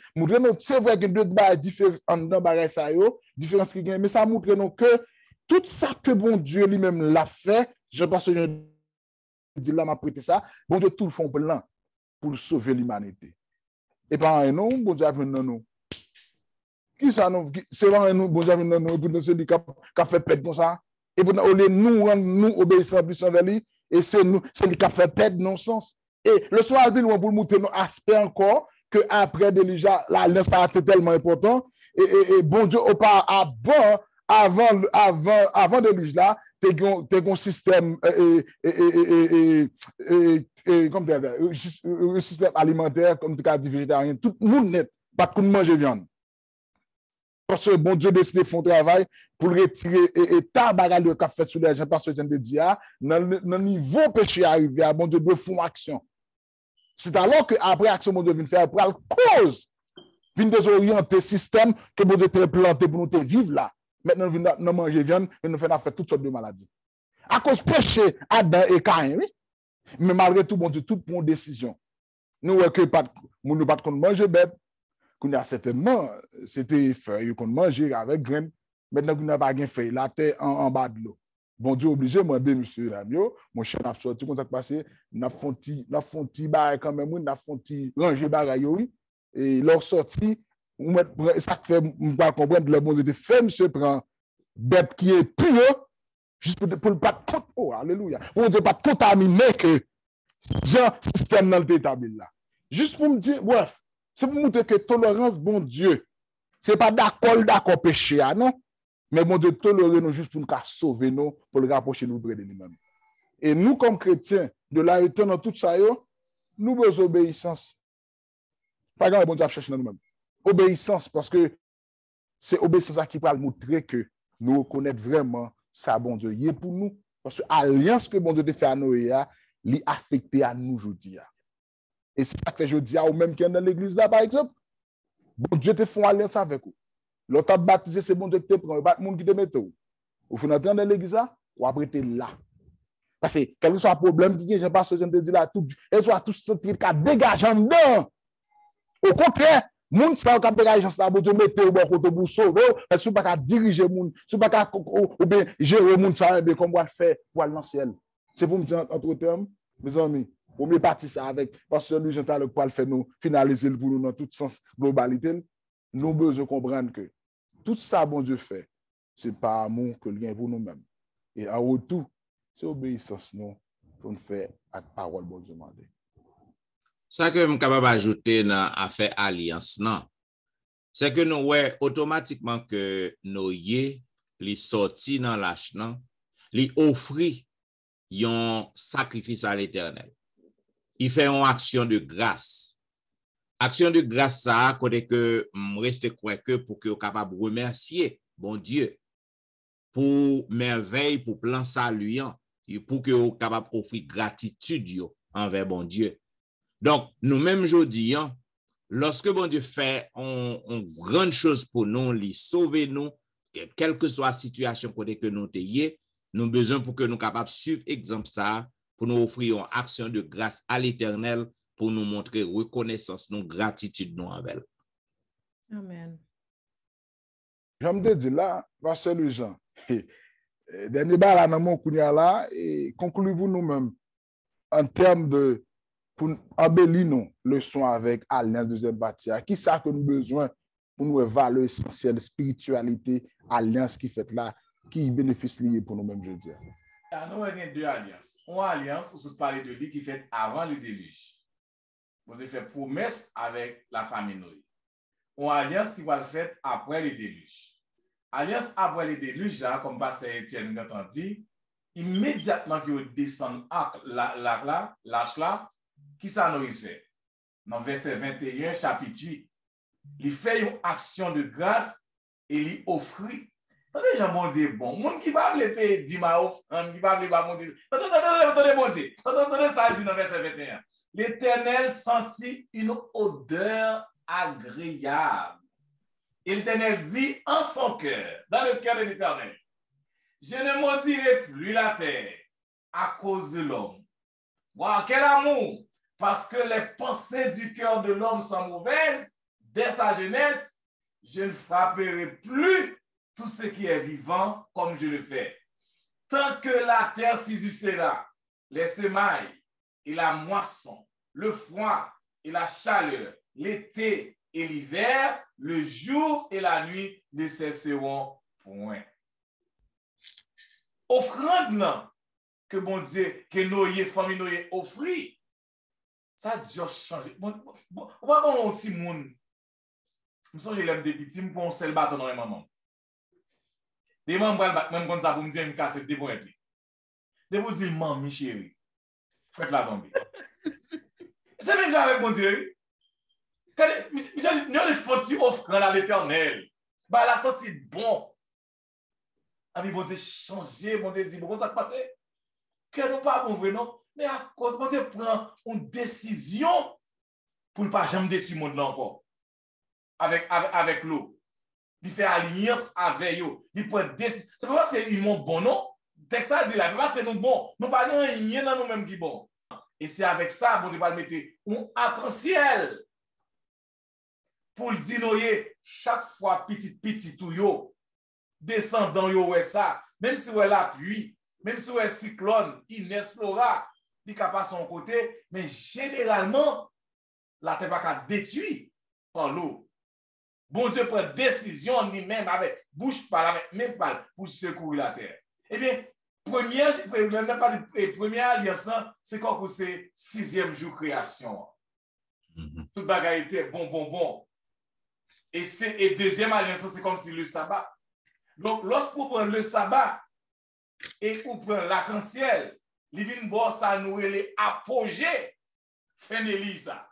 C'est vrai que deux différences dans bagaille ça yo, différence qui gagne, mais ça montre que tout ça que bon Dieu lui-même l'a fait, je pense que je dis là m'a prêté ça, bon Dieu tout le fond plan pour sauver l'humanité. Et pas non, bon Dieu a pris non. Qui ça nous c'est vraiment nous bon Dieu non pour c'est lui qui a fait perdre comme ça et pour nous obéissants plus envers lui et c'est lui qui a fait perdre non sens et le soir il pour montrer nos aspects encore que après déjà l'alliance a été tellement important et bon Dieu avant de lui là t'es un système comme un système alimentaire comme tu as dit végétarien tout le monde net pas de manger viande. Parce que bon Dieu décide de faire un travail pour retirer et tabac le café sur les gens parce que je te dis dans le niveau péché arrivé à bon Dieu doit faire une action. C'est alors que après action bon Dieu vient faire pour la cause vient désorienter le système que bon Dieu t'a planté pour nous vivre là. Maintenant nous manger viande et nous faire toutes sortes de maladies. À cause péché Adam et Caïn, oui. Mais malgré tout bon Dieu tout prend décision. Nous que pas nous pas manger bête. Qu'on a certainement, c'était feuilles qu'on mangeait avec graines. Maintenant qu'on n'a pas de feuilles, la terre en bas de l'eau. Bon Dieu obligé, moi, monsieur Ramio, mon chien a sorti, comme ça passé, n'a fonti bail quand même, n'a fonti ranger bagaille, oui. Et leur sortie, ça fait, on va comprendre, le bon Dieu fait, monsieur prend bête qui est pure, juste pour le pas contre, oh, alléluia. Bon Dieu pas contaminer que, Jean, système dans le établi là. Juste pour me dire, bref. C'est pour montrer que tolérance, bon Dieu, ce n'est pas d'accord péché, non? Mais bon Dieu, tolérer nous juste pour nous sauver nous, pour le rapprocher nous près de nous-mêmes. Et nous, comme chrétiens, de la retour dans tout ça, nous avons obéissance. Pas grave, bon Dieu, chercher nous-mêmes. Obéissance, parce que c'est obéissance qui va montrer que nous reconnaître vraiment ça, bon Dieu, y est pour nous. Parce que l'alliance que bon Dieu te fait à Noé, li affecté à nous aujourd'hui. Et c'est ça que je dis à ou même qui est dans l'église là, par exemple. Bon Dieu te font alliance avec vous. L'autre baptisé, c'est bon Dieu qui te prend. Pas de monde qui te met tout. Ou vous n'entendez dans l'église là, ou après tu es là. Parce que quel que soit le problème qui est, je passe, je te dis là, tout, elles sont tous sentir qu'à dégager en dedans. Au contraire, moun sa ka dégager ça, bon Dieu mette au bon côté pour sauver, parce que pas qu'à diriger moun, si pas qu'à ou bien gérer moun ça bien comme on va faire pour aller dans le ciel. C'est pour me dire entre termes, mes amis, pour me partir ça avec parce que lui j'entends le poil faire nous finaliser pour nous dans tout sens globalité, nous besoin comprendre que tout ça bon Dieu fait, c'est par amour que lien pour nous-mêmes. Et en retour, c'est obéissance nous pour nous faire à la parole bon Dieu demandé. Ça que je suis capable d'ajouter dans l'affaire alliance, non. C'est que nous voyons automatiquement que nous y les sortis dans l'âge, non, les offrir un sacrifice à l'Éternel. Il fait une action de grâce. Action de grâce, ça, côté que reste quoi que pour que vous capable de remercier bon Dieu pour merveille, pour plan saluant, et pour que vous capable d'offrir gratitude envers bon Dieu. Donc, nous-mêmes aujourd'hui, lorsque bon Dieu fait une grande chose pour nous, lui sauver nous, quelle que soit la situation que nous ayons, nous avons besoin pour que nous capables de suivre exemple ça, pour nous offrir une action de grâce à l'Éternel, pour nous montrer reconnaissance, nous, gratitude nous envers. Amen. Je me dis là, pasteur le Jean, dernier bar là, dans mon kounya là, et concluez-vous nous-mêmes en termes de pour embellir nos leçons avec Alliance deuxième partie. Qui ça que nous avons besoin pour nous valeurs essentielles, spiritualité, alliance qui fait là, qui bénéficie lié pour nous-mêmes, je dis. Nous avons deux alliances. Une alliance, on se parle de lui qui fait avant le déluge. Vous avez fait promesse avec la famille Noé. Une alliance qui va le faire après le déluge. Alliance après le déluge, comme pasteur Étienne nous a dit, immédiatement qu'il descend l'âge là, qui ça nous fait? Dans verset 21, chapitre 8, il fait une action de grâce et il offre. Attendez, gens bon Dieu, bon, monde qui va le payer 10 maouf, qui va le bon Dieu. Attendez, bon Dieu. Attendez, ça dit dans verset 21. L'Éternel sentit une odeur agréable. Et l'Éternel dit en son cœur, dans le cœur de l'Éternel, je ne maudirai plus la terre à cause de l'homme. Wow, quel amour! Parce que les pensées du cœur de l'homme sont mauvaises, dès sa jeunesse, je ne frapperai plus tout ce qui est vivant comme je le fais. Tant que la terre subsistera, les semailles et la moisson, le froid et la chaleur, l'été et l'hiver, le jour et la nuit ne cesseront point. Offrande que bon Dieu, que Noé, famille Noé offrit, ça a déjà changé. On va voir un petit monde. Je me souviens de l'aime des petits, je prends un seul bâton dans les mamans. Des mamans, même comme ça, pour me dire, je me casse des points. Des vous dire, maman, chérie, faites-la tomber. C'est même avec mon Dieu. Michel, nous avons fait offrande à l'Éternel. Bah, la sortie bon. Ami, bon Dieu, changer, bon Dieu, dit, bon, ça passe. Que nous pas bon vrai, non? Mais à cause, bon Dieu prend une décision pour ne pas jamais détruire le monde là encore. Avec l'eau. Il fait alliance avec eux. Il prend décision. C'est pas parce qu'ils m'ont bon, non? Dès que ça dit là, c'est parce que nous bon. Nous pas rien dans nous-mêmes qui bon. Et c'est avec ça, bon Dieu va mettre un arc-en-ciel pour le dire, chaque fois petit tout yo, descendant yo, ouais ça, même si ouais la pluie, même si ouais cyclone, inexplora, il capable son côté, mais généralement, la terre va pas détruite par l'eau. Bon Dieu prend décision lui-même avec bouche par avec même pas pour secourir la terre. Eh bien, première alliance, c'est quoi pour c'est 6e jour création. Toute bagaille était bon. Et deuxième alliance, c'est comme si le sabbat. Donc, lorsqu'on prend le sabbat et qu'on prend l'arc-en-ciel, l'ivine bon, ça nous est apogée, fin de ça.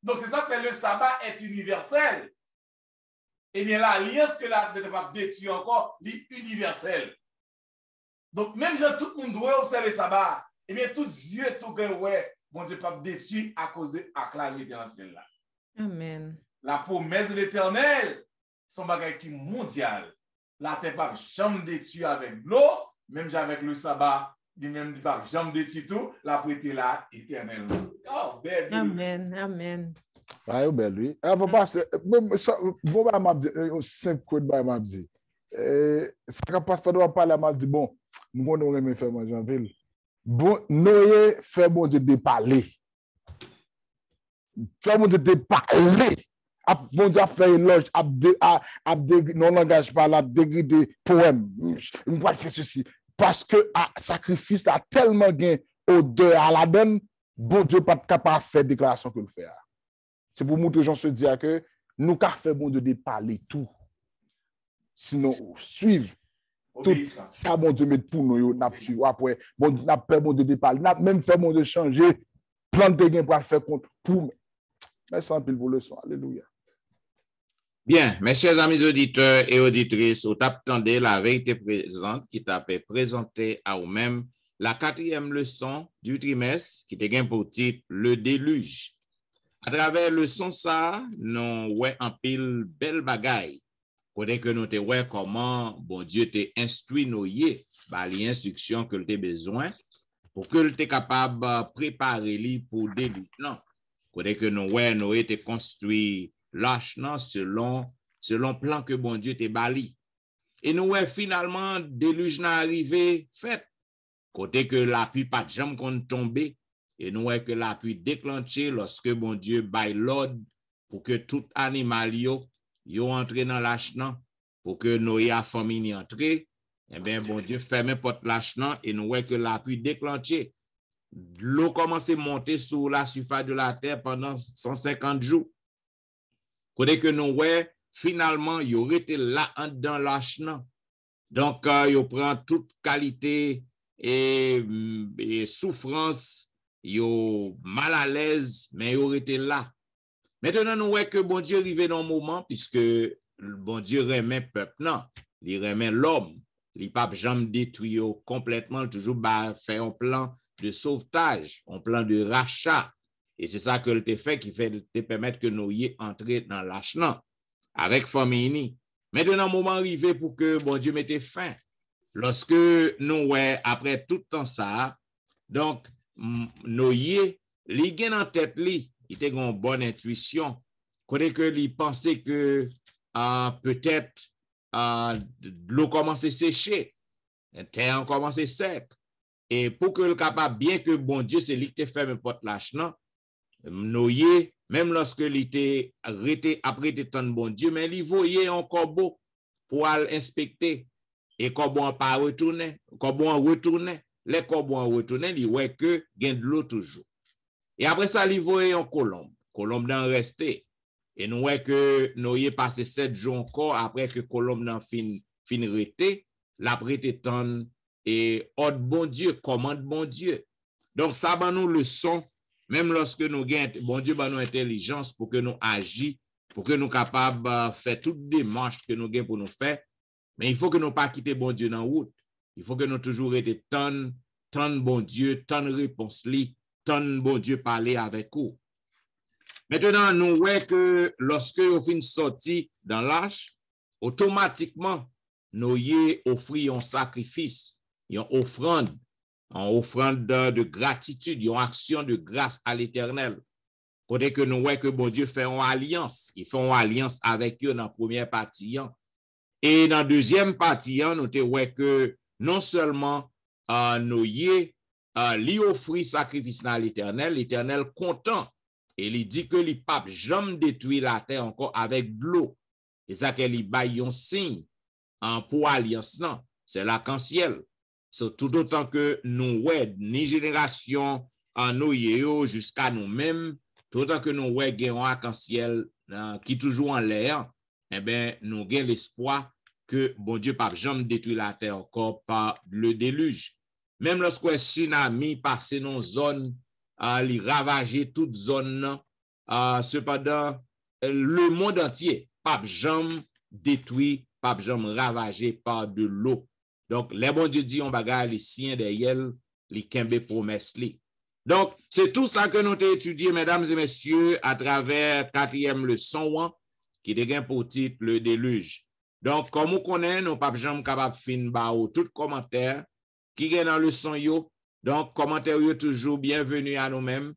Donc, c'est ça que le sabbat est universel. eh bien, l'alliance que la terre pas détruire encore, est universelle. Donc, même si tout le monde doit observer ça, eh bien, tout Dieu, tout le monde, bon Dieu, pas détruire à cause de la calamité dans ce là. Amen. La promesse de l'Éternel, son bagage qui est mondial. La terre pas jamais détruire avec l'eau, même avec le sabbat, il même pas jamais détruire tout, la prêter là éternellement. Oh, belle. Amen. Amen. Ah, belle, oui. Ah, papa, bon, bah, m'a dit, simple code, bah, m'a dit. Ça passe pas de parler, m'a dit, bon, nous, on aurait faire manger en ville. Bon, Noé fait bon de parler. Fait bon de parler. Bon Dieu a fait éloge, non langage pas là, dégradé poème. On va faire ceci. Parce que sacrifice a tellement gain odeur à la donne, bon Dieu pas capable de faire déclaration que le fait. C'est pour montrer gens se dire que nous qu'a fait bon Dieu de parler tout. Sinon, suivre. Tout ça, bon Dieu met pour nous, n'a suivre après. Bon, n'a pas bon Dieu de parler, n'a même fait bon Dieu changer, planter gain pour faire compte pour. Merci en pile pour le son. Alléluia. Bien, mes chers amis auditeurs et auditrices, vous attendez la vérité présente qui t'a présenté à vous-même la 4e leçon du trimestre qui te pour titre Le déluge. À travers le son ça, nous ouais en pile belle bagaille. Côté que nous te ouais comment bon Dieu te instruit nous par les instructions que tu as besoin pour que tu es capable de préparer lui pour déluge. Non. Côté que nous ouais nous été construit lâchement selon plan que bon Dieu te bali. Et nous ouais finalement déluge n'a arrivé fait. Côté que la pluie pas jamais qu'on tomber et nous ouais que la pluie déclenché lorsque bon Dieu baille l'ordre pour que tout animal yo entre dans lâchement pour que Noé a famille entre. Eh bien bon Dieu ferme porte lâchement et nous ouais que la pluie déclenché. L'eau commence à monter sur la surface de la terre pendant 150 jours. Côté que nous ouais finalement il aurait été là dans lâchement. Donc il prend toute qualité et souffrance, yo mal à l'aise mais il aurait été là. Maintenant nous ouais que bon Dieu arrivé dans un moment puisque bon Dieu remet peuple non, il remet l'homme, il pas jamais détruit complètement, toujours faire un plan de sauvetage, un plan de rachat. Et c'est ça que le te fait qui fait te permettre que nous y entrer dans lâchement avec famille. Maintenant, moment arrivé pour que bon Dieu mette fin. Lorsque nous, ouais, après tout temps ça, donc, nous y li gen en tête li, il était une bonne intuition. Côté que li pensait que peut-être l'eau commence à sécher, la terre commence à sec. Et pour que le capable, bien que bon Dieu, c'est lui qui te fait porte lâchement, Noé, même lorsque il était arrêté après tant de bon Dieu, mais il voyait encore beau pour aller inspecter. Et quand bon pas retourner, les corbeaux retourner, il voit que gain de l'eau toujours. Et après ça, il voyait en colombe d'en rester. Et nous voyons que Noé passé 7 jours encore après que colombe d'en fin rester, la prêté tant et ordre bon Dieu, commande bon Dieu. Donc ça va nous leçon. Même lorsque nous gagnons, bon Dieu, nous intelligence pour que nous agissions, pour que nous soyons capables de faire toutes les démarches que nous gagnons pour nous faire. Mais il faut que nous ne pas quitter bon Dieu dans la route. Il faut que nous toujours été tant bon Dieu, tant de réponses, tant bon Dieu parler avec vous. Maintenant, nous voyons que lorsque nous finissons sortir dans l'âge, automatiquement, nous y offrons un sacrifice, une offrande. En offrande de gratitude, une action de grâce à l'Éternel. Côté que nous voyons que bon Dieu fait une alliance. Il fait une alliance avec eux dans la première partie. Et dans la deuxième partie, nous voyons que non seulement nous y offrir sacrifice à l'Éternel, l'Éternel content. Et il dit que les papes jamais détruit la terre encore avec de l'eau. Et ça qu'il baille un signe pour alliance. Non, c'est l'arc-en-ciel. So, tout autant que nous, ouais, ni génération en nous jusqu'à nous-mêmes, tout autant que nous, ouais, gagnons arc-en-ciel qui toujours en l'air, eh bien, nous gagnons l'espoir que bon Dieu pas jamais détruire la terre encore par le déluge. Même lorsque un tsunami passe dans nos zones, il ravager toute zone, cependant, le monde entier, pas jamais détruit, pas jamais ravagé par de l'eau. Donc, les bon Dieu dit, on bagarre les siens derrière, les kembe promesses li. Donc, c'est tout ça que nous avons étudié, mesdames et messieurs, à travers 4e leçon, qui devient pour titre le déluge. Donc, comme on connaît, nous pas jamais capable de finir tout commentaire qui est dans le leçon yo. Donc, commentaire yo toujours bienvenue à nous-mêmes.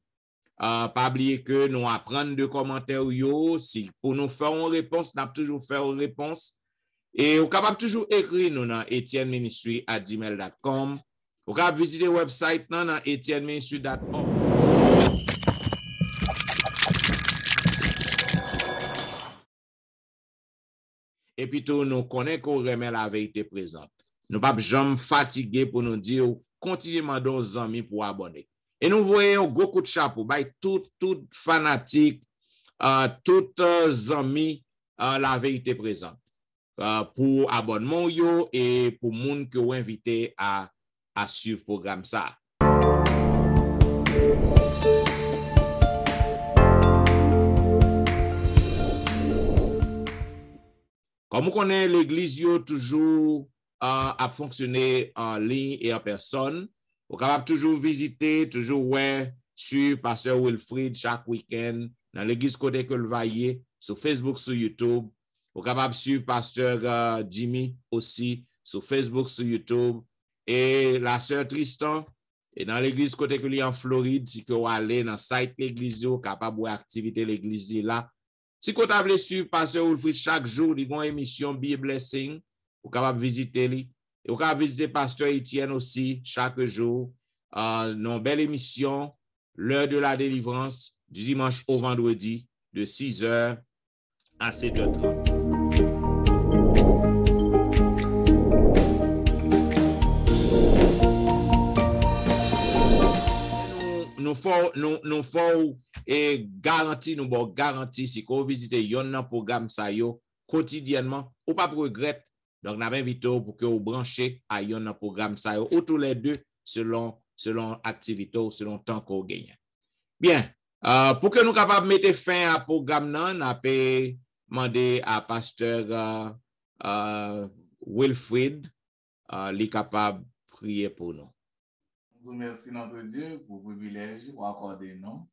Pas oublier que nous apprenons de commentaires yo. Si pour nous faire une réponse, nous avons toujours fait une réponse. Et vous êtes capable toujours écrire nous dans etienneministry@gmail.com. Vous pouvez visiter le website dans etienneministry.com. Et puis tout, nous connaissons qu'on remet la vérité présente. Nous ne sommes pas jamais fatigués pour nous dire continuellement nos amis pour abonner. Et nous voyons beaucoup de chapeau, tout fanatique, tout amis la vérité présente. Pour abonnement yo et pour monde que vous invitez à suivre le programme ça. Comme on connaît, l'église yo toujours à fonctionner en ligne et en personne. Vous êtes capable toujours visiter, toujours sur Pasteur Wilfrid chaque week-end dans l'église côté que le vaillé, sur Facebook, sur YouTube. Vous êtes capable de suivre Pasteur Jimmy aussi sur Facebook, sur YouTube. Et la sœur Tristan, et dans l'église côté que lui en Floride, si vous allez dans le site l'église, vous êtes capable d'activité l'église là. Si vous voulez suivre Pasteur Wilfrid chaque jour, il y a une émission Be a Blessing, vous êtes capable de visiter lui. Et vous êtes capable de visiter Pasteur Etienne aussi chaque jour. Une belle émission, l'heure de la délivrance, du dimanche au vendredi, de 6h à 7h30. Nous faut et garantie si vous visitez un programme ça yo quotidiennement ou pas pour regret. Donc nous invitons pour que vous branchez à un programme ça yo ou tous les deux selon activité ou selon temps qu'on gagne. Bien, pour que nous capables de mettre fin à programme nan, n'a pas demandé à pasteur Wilfrid li capable prier pour nous. Nous remercions notre Dieu pour le privilège pour accorder nous,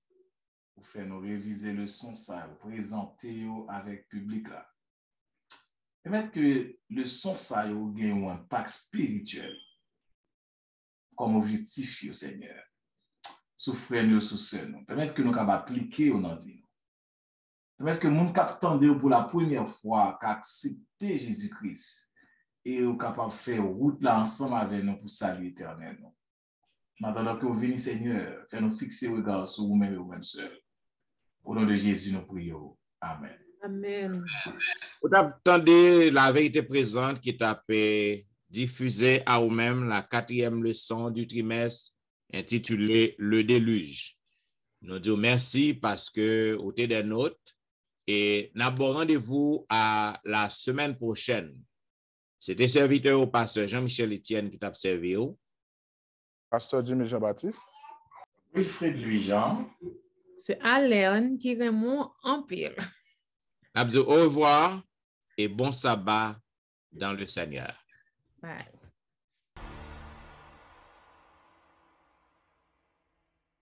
pour faire nous réviser le son ça, présenter avec le public là. Permettre que le son ça ait un impact spirituel comme objectif au Seigneur. Souffrez-nous sous ce nom. Permettre que nous puissions appliquer au nom de nous. Permettre que nous puissions pour la première fois accepter Jésus-Christ et nous capable de faire route là ensemble avec nous pour saluer éternel. Maintenant que vous venez, Seigneur, fais-nous fixer le regard sur vous-même et vous-même seul. Au nom de Jésus, nous prions. Amen. Amen. Vous attendez la vérité présente qui t'a diffusée à vous-même la 4e leçon du trimestre intitulée Le déluge. Nous disons merci parce que vous êtes des nôtres et nous avons rendez-vous à la semaine prochaine. C'était serviteur au pasteur Jean-Michel Etienne qui t'a servi. Pasteur Jimmy Jean-Baptiste. Wilfrid Louis-Jean. C'est Alain qui Raymond Empire. Au revoir et bon sabbat dans le Seigneur. Bye.